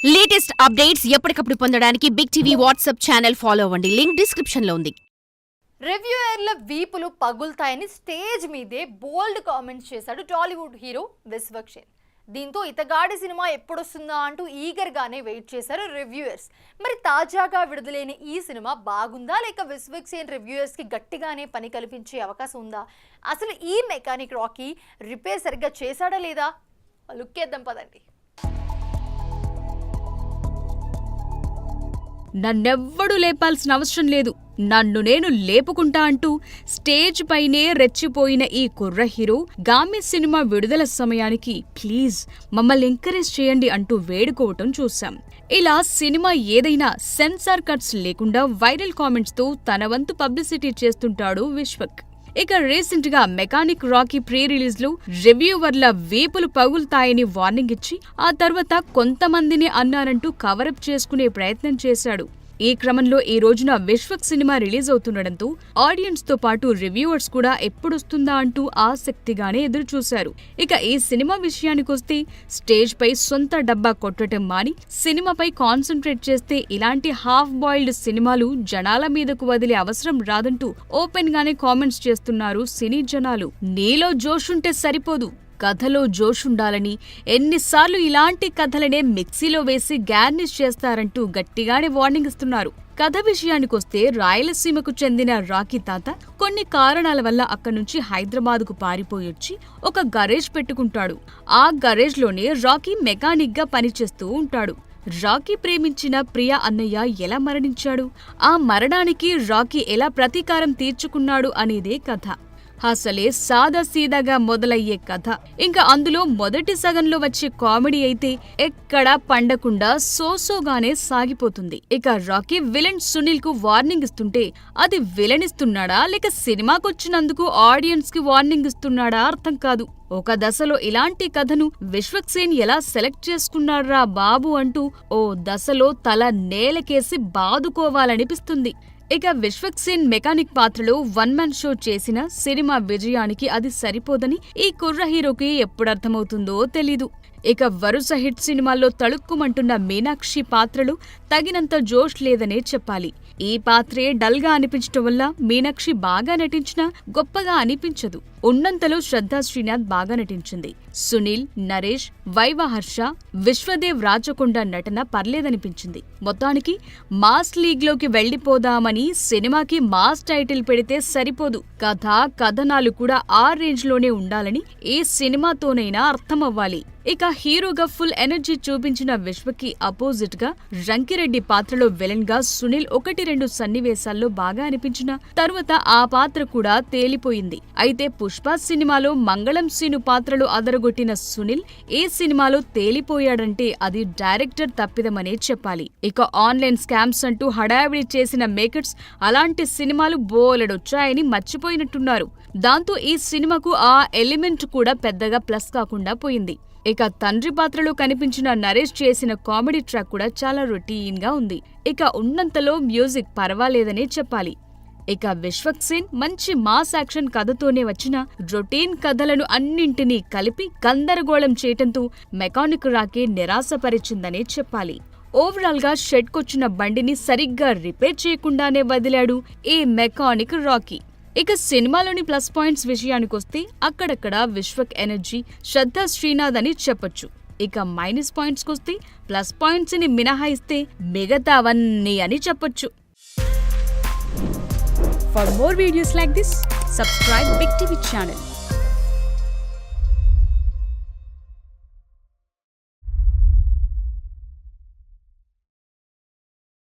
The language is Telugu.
లేటెస్ట్ అప్డేట్స్ ఎప్పటికప్పుడు పొందడానికి Big TV WhatsApp channel follow అవ్వండి. లింక్ డిస్క్రిప్షన్ లో ఉంది. రివ్యూయర్ల వీపులు పగులుతాయని స్టేజ్ మీదే బోల్డ్ కామెంట్స్ చేశాడు టాలీవుడ్ హీరో విశ్వక్. దీంతో ఇతగాడి సినిమా ఎప్పుడొస్తుందా అంటూ ఈగర్గానే వెయిట్ చేశారు రివ్యూయర్స్. మరి తాజాగా విడుదలైన ఈ సినిమా బాగుందా లేక విశ్వక్ రివ్యూయర్స్ కి గట్టిగానే పని కల్పించే అవకాశం ఉందా? అసలు ఈ మెకానిక్ రాకీ రిపేర్ సరిగ్గా చేశాడా లేదా? లుక్కేద్దాం పదండి. నన్నెవ్వడూ లేపాల్సిన అవసరం లేదు, నన్ను నేను లేపుకుంటా అంటూ స్టేజ్ పైనే రెచ్చిపోయిన ఈ కుర్ర హీరో గామి సినిమా విడుదల సమయానికి ప్లీజ్ మమ్మల్ని ఎంకరేజ్ చేయండి అంటూ వేడుకోవటం చూశాం. ఇలా సినిమా ఏదైనా సెన్సార్ కట్స్ లేకుండా వైరల్ కామెంట్స్ తో తన వంతు పబ్లిసిటీ చేస్తుంటాడు విశ్వక్. ఇక రీసెంట్ గా మెకానిక్ రాకీ ప్రీ రిలీజ్ లో రివ్యూవర్ల వీపులు పగులుతాయని వార్నింగ్ ఇచ్చి ఆ తర్వాత కొంతమందిని అన్నారంటూ కవరప్ చేసుకునే ప్రయత్నం చేశాడు. ఈ క్రమంలో ఈ రోజున విశ్వక్ సినిమా రిలీజ్ అవుతుండటంతో ఆడియన్స్ తో పాటు రివ్యూవర్స్ కూడా ఎప్పుడొస్తుందా అంటూ ఆసక్తిగానే ఎదురుచూశారు. ఇక ఈ సినిమా విషయానికొస్తే స్టేజ్ పై సొంత డబ్బా కొట్టడం మాని సినిమాపై కాన్సంట్రేట్ చేస్తే ఇలాంటి హాఫ్ బాయిల్డ్ సినిమాలు జనాల మీదకు వదిలే అవసరం రాదంటూ ఓపెన్ గానే కామెంట్స్ చేస్తున్నారు సినీ జనాలు. నీలో జోషుంటే సరిపోదు, కథలో జోషుండాలని, ఎన్నిసార్లు ఇలాంటి కథలనే మిక్సీలో వేసి గార్నిష్ చేస్తారంటూ గట్టిగానే వార్నింగ్ ఇస్తున్నారు. కథ విషయానికొస్తే రాయలసీమకు చెందిన రాకీ తాత కొన్ని కారణాల వల్ల అక్కడి నుంచి హైదరాబాద్కు పారిపోయొచ్చి ఒక గరేజ్ పెట్టుకుంటాడు. ఆ గరేజ్ లోనే రాకీ మెకానిక్ గా పనిచేస్తూ ఉంటాడు. రాకీ ప్రేమించిన ప్రియా అన్నయ్య ఎలా మరణించాడు, ఆ మరణానికి రాకీ ఎలా ప్రతీకారం తీర్చుకున్నాడు అనేదే కథ. అసలే సాదాసీదాగా మొదలయ్యే కథ. ఇంకా అందులో మొదటి సగంలో వచ్చే కామెడీ అయితే ఎక్కడా పండకుండా సోసోగానే సాగిపోతుంది. ఇక రాకీ విలన్ సునీల్ కు వార్నింగ్ ఇస్తుంటే అది విలన్ ఇస్తున్నాడా లేక సినిమాకొచ్చినందుకు ఆడియన్స్ కి వార్నింగ్ ఇస్తున్నాడా అర్థం కాదు. ఒక దశలో ఇలాంటి కథను విశ్వక్ ఎలా సెలెక్ట్ చేసుకున్నాడ్రా బాబు అంటూ ఓ దశలో తల నేలకేసి బాదుకోవాలనిపిస్తుంది. ఇక విశ్వక్ మెకానిక్ పాత్రలో వన్ మ్యాన్ షో చేసిన సినిమా విజయానికి అది సరిపోదని ఈ కుర్ర హీరోకి ఎప్పుడర్థమవుతుందో తెలీదు. ఇక వరుస హిట్ సినిమాల్లో తళుక్కుమంటున్న మీనాక్షి పాత్రలు తగినంత జోష్ లేదనే చెప్పాలి. ఈ పాత్రే డల్ గా అనిపించటం వల్ల మీనాక్షి బాగా నటించినా గొప్పగా అనిపించదు. ఉన్నంతలో శ్రద్ధా శ్రీనాథ్ బాగా నటించింది. సునీల్, నరేష్, వైవహర్ష, విశ్వదేవ్ రాచకొండ నటన పర్లేదనిపించింది. మొత్తానికి మాస్ లీగ్ లోకి వెళ్లిపోదామని సినిమాకి మాస్ టైటిల్ పెడితే సరిపోదు, కథ కథనాలు కూడా ఆ రేంజ్ లోనే ఉండాలని ఏ సినిమాతోనైనా అర్థమవ్వాలి. ఇక హీరోగా ఫుల్ ఎనర్జీ చూపించిన విశ్వకి అపోజిట్ గా రంకిరెడ్డి పాత్రలో విలన్ గా సునీల్ 1-2 సన్నివేశాల్లో బాగా అనిపించిన తర్వాత ఆ పాత్ర కూడా తేలిపోయింది. అయితే పుష్ప సినిమాలో మంగళం సీను పాత్రలో అదరగొట్టిన సునీల్ ఈ సినిమాలో తేలిపోయాడంటే అది డైరెక్టర్ తప్పిదమనే చెప్పాలి. ఇక ఆన్లైన్ స్కామ్స్ అంటూ హడావిడి చేసిన మేకర్స్ అలాంటి సినిమాలు బోలెడొచ్చాయని మర్చిపోయినట్టున్నారు. దాంతో ఈ సినిమాకు ఆ ఎలిమెంట్ కూడా పెద్దగా ప్లస్ కాకుండా పోయింది. ఇక తండ్రి పాత్రలో కనిపించిన నరేష్ చేసిన కామెడీ ట్రాక్ కూడా చాలా రొటీన్ గా ఉంది. ఇక ఉన్నంతలో మ్యూజిక్ పర్వాలేదనే చెప్పాలి. ఇక విశ్వక్ మంచి మాస్ యాక్షన్ కథతోనే వచ్చిన రొటీన్ కథలను అన్నింటినీ కలిపి గందరగోళం చేయటంతో మెకానిక్ రాకీ నిరాశపరిచిందనే చెప్పాలి. ఓవరాల్ గా షెడ్కొచ్చిన బండిని సరిగ్గా రిపేర్ చేయకుండానే వదిలాడు ఈ మెకానిక్ రాకీ. ఇక సినిమాలోని ప్లస్ పాయింట్స్ విషయానికొస్తే అక్కడక్కడ విశ్వక్ ఎనర్జీ, శ్రద్ధా శ్రీనాథ్ అని చెప్పొచ్చు. ఇక మైనస్ పాయింట్స్ కొస్తే ప్లస్ పాయింట్స్ ని మినహాయిస్తే మిగతావన్నీ అని చెప్పొచ్చు. For more videos like this, subscribe Big TV channel.